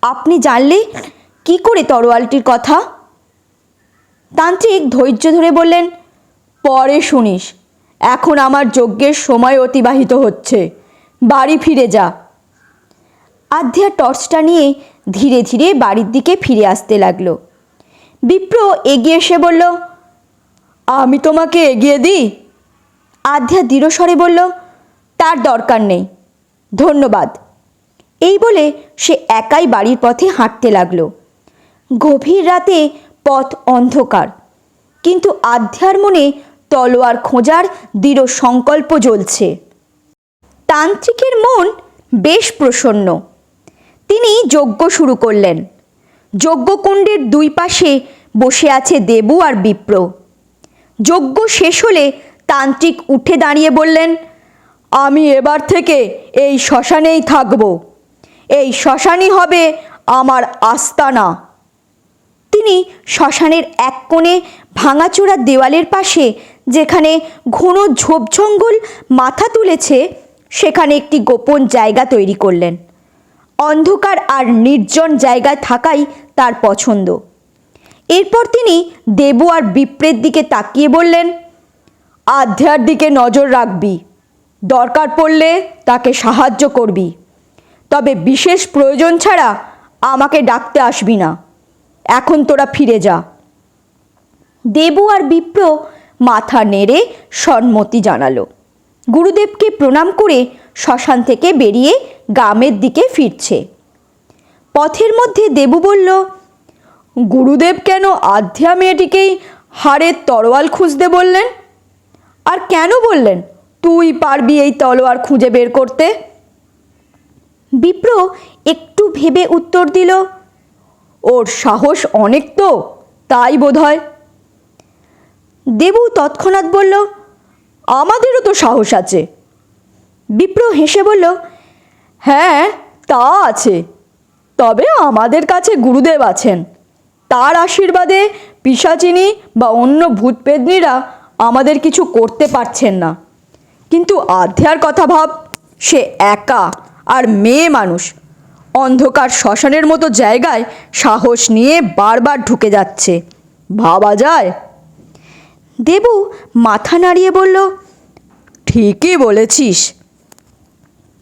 আপনি জানলে কি করে তরোয়ালটির কথা? তান্ত্রিক ধৈর্য ধরে বললেন, পরে শুনিস, এখন আমার যজ্ঞের সময় অতিবাহিত হচ্ছে, বাড়ি ফিরে যা। আধ্যা টর্চটা নিয়ে ধীরে ধীরে বাড়ির দিকে ফিরে আসতে লাগলো। বিপ্র এগিয়ে এসে বলল, আমি তোমাকে এগিয়ে দিই? আধ্যা দৃঢ়স্বরে বলল, তার দরকার নেই, ধন্যবাদ। এই বলে সে একাই বাড়ির পথে হাঁটতে লাগলো। গভীর রাতে পথ অন্ধকার, কিন্তু আধ্যার মনে তলোয়ার খোঁজার দৃঢ় সংকল্প জ্বলছে। তান্ত্রিকের মন বেশ প্রসন্ন। তিনি যজ্ঞ শুরু করলেন। যজ্ঞকুণ্ডের দুই পাশে বসে আছে দেবু আর বিপ্র। যজ্ঞ শেষ হলে তান্ত্রিক উঠে দাঁড়িয়ে বললেন, আমি এবার থেকে এই শ্মশানেই থাকব। এই শ্মশানই হবে আমার আস্তানা। তিনি শ্মশানের এক কোণে ভাঙাচোরা দেওয়ালের পাশে, যেখানে ঘন ঝোপঝঙ্গল মাথা তুলেছে, সেখানে একটি গোপন জায়গা তৈরি করলেন। অন্ধকার আর নির্জন জায়গায় থাকাই তার পছন্দ। এরপর তিনি দেবু আর বিপ্রের দিকে তাকিয়ে বললেন, আধ্যার দিকে নজর রাখবি, দরকার পড়লে তাকে সাহায্য করবি, তবে বিশেষ প্রয়োজন ছাড়া আমাকে ডাকতে আসবি না। এখন তোরা ফিরে যা। দেবু আর বিপ্র মাথা নেড়ে সম্মতি জানালো। গুরুদেবকে প্রণাম করে শ্মশান থেকে বেরিয়ে গ্রামের দিকে ফিরছে। পথের মধ্যে দেবু বলল, গুরুদেব কেন আধ্যা মেয়েটিকেই হাড়ের তরোয়াল খুঁজতে বললেন? আর কেন বললেন তুই পারবি এই তলোয়ার খুঁজে বের করতে? বিপ্র একটু ভেবে উত্তর দিল, ওর সাহস অনেক তো, তাই বোধহয়। দেবু তৎক্ষণাৎ বলল, আমাদেরও তো সাহস আছে। বিপ্র হেসে বলল, হ্যাঁ তা আছে, তবে আমাদের কাছে গুরুদেব আছেন, তার আশীর্বাদে পিশাচিনী বা অন্য ভূতপেত্নীরা আমাদের কিছু করতে পারছেন না। কিন্তু আধ্যার কথা ভাব, সে একা আর মেয়ে মানুষ, অন্ধকার শ্মশানের মতো জায়গায় সাহস নিয়ে বারবার ঢুকে যাচ্ছে, ভাবা যায়? দেবু মাথা নাড়িয়ে বলল, ঠিকই বলেছিস।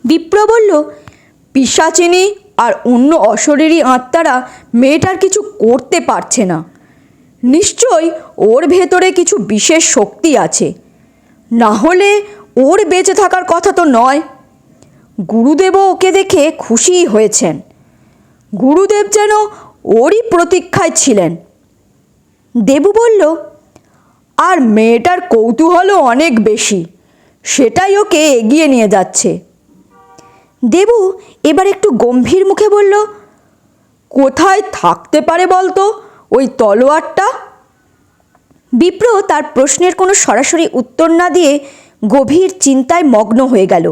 বিপ্র বলল, পিশাচিনী আর অন্য অশরীরী আত্মারা মেয়েটার কিছু করতে পারছে না। নিশ্চয়ই ওর ভেতরে কিছু বিশেষ শক্তি আছে, না হলে ওর বেঁচে থাকার কথা তো নয়। গুরুদেবও ওকে দেখে খুশি হয়েছেন। গুরুদেব যেন ওরই প্রতীক্ষায় ছিলেন। দেবু বলল, আর মেয়েটার কৌতূহলও অনেক বেশি, সেটাই ওকে এগিয়ে নিয়ে যাচ্ছে। দেবু এবার একটু গম্ভীর মুখে বলল, কোথায় থাকতে পারে বলতো ওই তলোয়ারটা? বিপ্র তার প্রশ্নের কোনো সরাসরি উত্তর না দিয়ে গভীর চিন্তায় মগ্ন হয়ে গেল।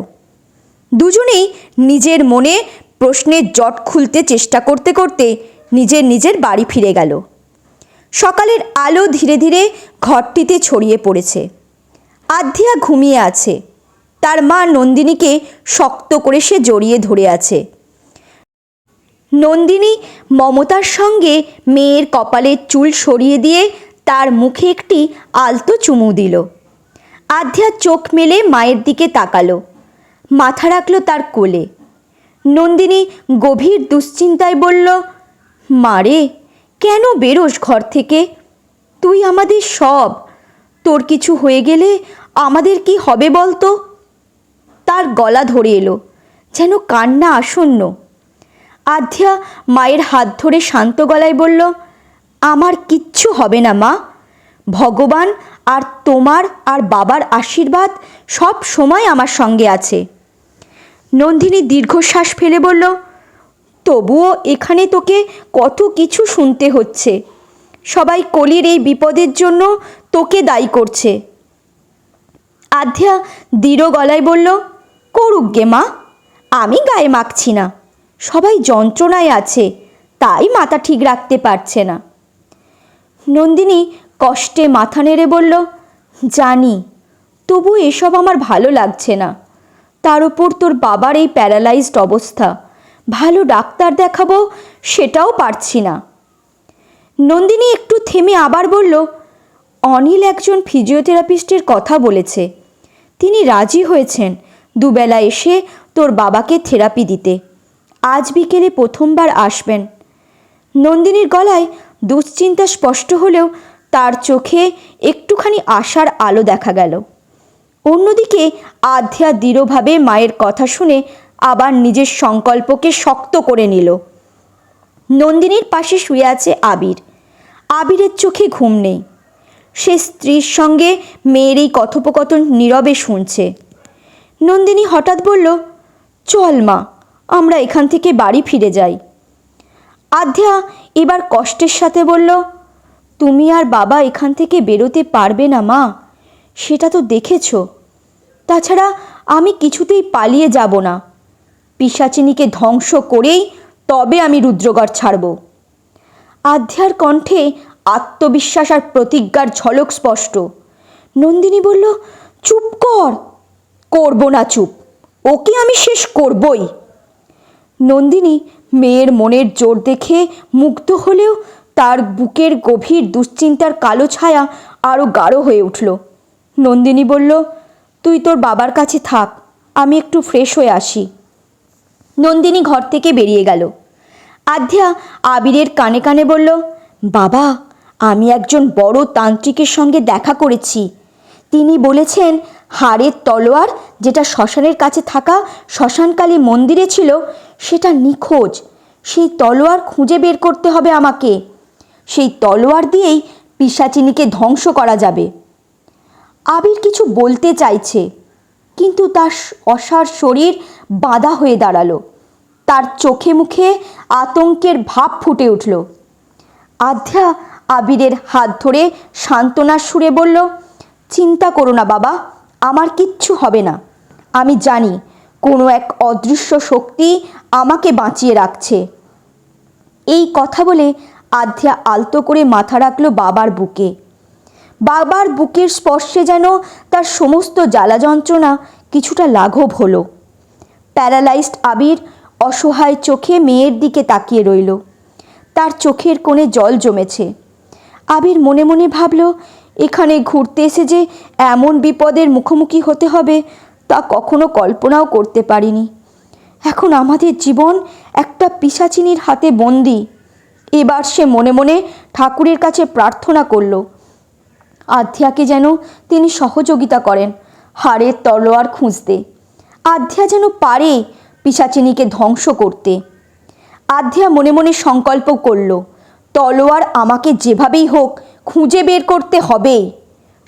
দুজনেই নিজের মনে প্রশ্নের জট খুলতে চেষ্টা করতে করতে নিজের বাড়ি ফিরে গেল। সকালের আলো ধীরে ধীরে ঘরটিতে ছড়িয়ে পড়েছে। আধ্যা ঘুমিয়ে আছে। তার মা নন্দিনীকে শক্ত করে সে জড়িয়ে ধরে আছে। নন্দিনী মমতার সঙ্গে মেয়ের কপালের চুল সরিয়ে দিয়ে তার মুখে একটি আলতো চুমু দিল। আধ্যা চোখ মেলে মায়ের দিকে তাকালো, মাথা রাখলো তার কোলে। নন্দিনী গভীর দুশ্চিন্তায় বলল, মারে, কেন বেরোস ঘর থেকে? তুই আমাদের সব। তোর কিছু হয়ে গেলে আমাদের কি হবে বলতো? তার গলা ধরে এলো, যেন কান্না আসন্ন। আধ্যা মায়ের হাত ধরে শান্ত গলায় বলল, আমার কিচ্ছু হবে না মা। ভগবান আর তোমার আর বাবার আশীর্বাদ সব সময় আমার সঙ্গে আছে। নন্দিনী দীর্ঘশ্বাস ফেলে বলল, তবুও এখানে তোকে কত কিছু শুনতে হচ্ছে। সবাই কলির এই বিপদের জন্য তোকে দায়ী করছে। আধ্যা দৃঢ় গলায় বলল, করুক গে মা, আমি গায়ে মাখছি না। সবাই যন্ত্রণায় আছে, তাই মাথা ঠিক রাখতে পারছে না। নন্দিনী কষ্টে মাথা নেড়ে বলল, জানি, তবু এসব আমার ভালো লাগছে না। তার উপর তোর বাবার এই প্যারালাইজড অবস্থা, ভালো ডাক্তার দেখাবো সেটাও পারছি না। নন্দিনী একটু থেমে আবার বলল, অনিল একজন ফিজিওথেরাপিস্টের কথা বলেছে। তিনি রাজি হয়েছেন দুবেলা এসে তোর বাবাকে থেরাপি দিতে। আজ বিকেলে প্রথমবার আসবেন। নন্দিনীর গলায় দুশ্চিন্তা স্পষ্ট হলেও তার চোখে একটুখানি আশার আলো দেখা গেল। অন্যদিকে আধ্যা দৃঢ়ভাবে মায়ের কথা শুনে আবার নিজের সংকল্পকে শক্ত করে নিল। নন্দিনীর পাশে শুয়ে আছে আবির। আবিরের চোখে ঘুম নেই। সে স্ত্রীর সঙ্গে মেয়ের এই কথোপকথন নীরবে শুনছে। নন্দিনী হঠাৎ বলল, চল মা, আমরা এখান থেকে বাড়ি ফিরে যাই। আধ্যা এবার কষ্টের সাথে বলল, তুমি আর বাবা এখান থেকে বেরোতে পারবে না মা, সেটা তো দেখেছ। তাছাড়া আমি কিছুতেই পালিয়ে যাব না। পিশাচিনীকে ধ্বংস করেই তবে আমি রুদ্রগড় ছাড়ব। আধ্যার কণ্ঠে আত্মবিশ্বাস আর প্রতিজ্ঞার ঝলক স্পষ্ট। নন্দিনী বলল, চুপ কর। করব না চুপ, ওকে আমি শেষ করবই। নন্দিনী মেয়ের মনের জোর দেখে মুগ্ধ হলেও তার বুকের গভীর দুশ্চিন্তার কালো ছায়া আরও গাঢ় হয়ে উঠল। নন্দিনী বলল, তুই তোর বাবার কাছে থাক, আমি একটু ফ্রেশ হয়ে আসি। নন্দিনী ঘর থেকে বেরিয়ে গেল। আধ্যা আবিরের কানে কানে বলল, বাবা, আমি একজন বড় তান্ত্রিকের সঙ্গে দেখা করেছি। তিনি বলেছেন হাড়ের তলোয়ার যেটা শ্মশানের কাছে থাকা শ্মশানকালী মন্দিরে ছিল সেটা নিখোঁজ। সেই তলোয়ার খুঁজে বের করতে হবে আমাকে। সেই তলোয়ার দিয়েই পিশাচিনীকে ধ্বংস করা যাবে। আবির কিছু বলতে চাইছে, কিন্তু তার অসাড় শরীর বাঁধা হয়ে দাঁড়ালো। তার চোখে মুখে আতঙ্কের ভাব ফুটে উঠল। আধ্যা আবিরের হাত ধরে সান্ত্বনার সুরে বলল, চিন্তা করো না বাবা, আমার কিচ্ছু হবে না। আমি জানি কোনো এক অদৃশ্য শক্তি আমাকে বাঁচিয়ে রাখছে। এই কথা বলে আধ্যা আলতো করে মাথা রাখল বাবার বুকে। বাবার বুকের স্পর্শে যেন তার সমস্ত জ্বালা যন্ত্রণা কিছুটা লাঘব হলো। প্যারালাইজড আবির অসহায় চোখে মেয়ের দিকে তাকিয়ে রইল। তার চোখের কোণে জল জমেছে। আবির মনে মনে ভাবল, এখানে ঘুরতে এসে যে এমন বিপদের মুখোমুখি হতে হবে তা কখনো কল্পনাও করতে পারিনি। এখন আমাদের জীবন একটা পিশাচিনীর হাতে বন্দি। এবার সে মনে মনে ঠাকুরের কাছে প্রার্থনা করল, আধ্যাকে যেন তিনি সহযোগিতা করেন হাড়ের তলোয়ার খুঁজতে। আধ্যা যেন পারে পিশাচিনীকে ধ্বংস করতে। আধ্যা মনে মনে সংকল্প করল, তলোয়ার আমাকে যেভাবেই হোক খুঁজে বের করতে হবে।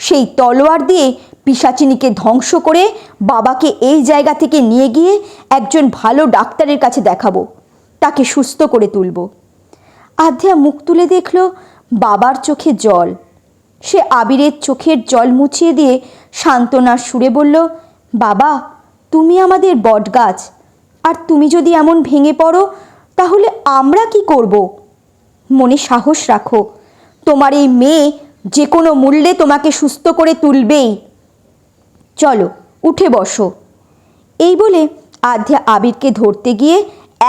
সেই তলোয়ার দিয়ে পিশাচিনীকে ধ্বংস করে বাবাকে এই জায়গা থেকে নিয়ে গিয়ে একজন ভালো ডাক্তারের কাছে দেখাবো, তাকে সুস্থ করে তুলব। আধ্যা মুখ তুলে দেখল বাবার চোখে জল। সে আবিরের চোখের জল মুছিয়ে দিয়ে সান্ত্বনার সুরে বলল, বাবা, তুমি আমাদের বটগাছ, আর তুমি যদি এমন ভেঙে পড়ো তাহলে আমরা কি করব? মনে সাহস রাখো, তোমার এই মেয়ে যে কোনো মূল্যে তোমাকে সুস্থ করে তুলবেই। চলো, উঠে বসো। এই বলে আধ্যা আবিরকে ধরতে গিয়ে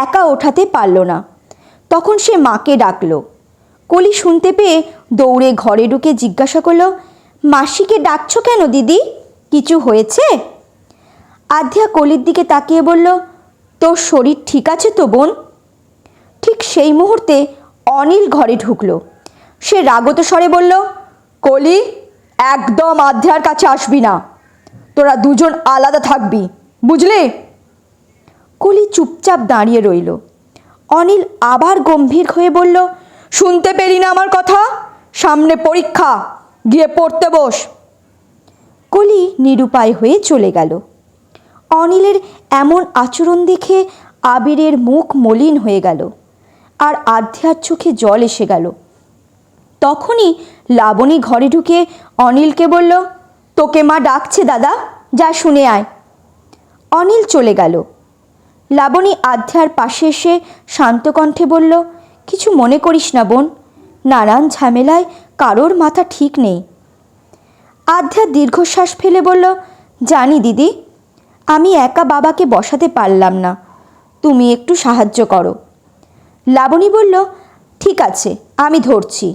একা ওঠাতে পারল না। তখন সে মাকে ডাকল। কলি শুনতে পেয়ে দৌড়ে ঘরে ঢুকে জিজ্ঞাসা করলো, মাসিকে ডাকছো কেন দিদি? কিছু হয়েছে? আধ্যা কলির দিকে তাকিয়ে বলল, তোর শরীর ঠিক আছে তো বোন? ঠিক সেই মুহূর্তে অনিল ঘরে ঢুকলো। সে রাগত স্বরে বলল, কলি, একদম আধ্যার কাছে আসবি না। তোরা দুজন আলাদা থাকবি, বুঝলি? কলি চুপচাপ দাঁড়িয়ে রইল। অনিল আবার গম্ভীর হয়ে বলল, শুনতে পেলি না আমার কথা? সামনে পরীক্ষা, গিয়ে পড়তে বস। কলি নিরুপায় হয়ে চলে গেল। অনিলের এমন আচরণ দেখে আবিরের মুখ মলিন হয়ে গেল, আর আধ্যার চোখে জল এসে গেল। তখনই লাবণী ঘরে ঢুকে অনিলকে বলল, তোকে মা ডাকছে দাদা, যা শুনে আয়। অনিল চলে গেল। লাবণী আধ্যার পাশে এসে শান্ত কণ্ঠে বলল, কিছু মনে করিস না বোন, নানান ঝামেলায় কারোর মাথা ঠিক নেই। আধ্যা দীর্ঘশ্বাস ফেলে বলল, জানি দিদি, আমি একা বাবাকে বসাতে পারলাম না, তুমি একটু সাহায্য করো। লাবণী বলল, ঠিক আছে, আমি ধরছি।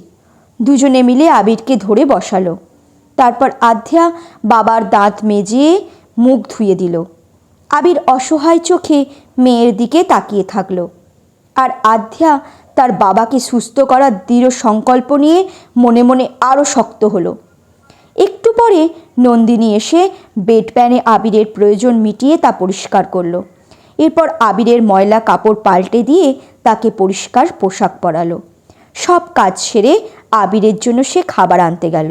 দুজনে মিলে আবিরকে ধরে বসালো। তারপর আধ্যা বাবার দাঁত মেজে মুখ ধুয়ে দিল। আবির অসহায় চোখে মেয়ের দিকে তাকিয়ে থাকলো। আর আধ্যা তার বাবাকে সুস্থ করার দৃঢ় সংকল্প নিয়ে মনে মনে আরও শক্ত হলো। একটু পরে নন্দিনী এসে বেড প্যানে আবিরের প্রয়োজন মিটিয়ে তা পরিষ্কার করলো। এরপর আবিরের ময়লা কাপড় পাল্টে দিয়ে তাকে পরিষ্কার পোশাক পরালো। সব কাজ সেরে আবিরের জন্য সে খাবার আনতে গেল।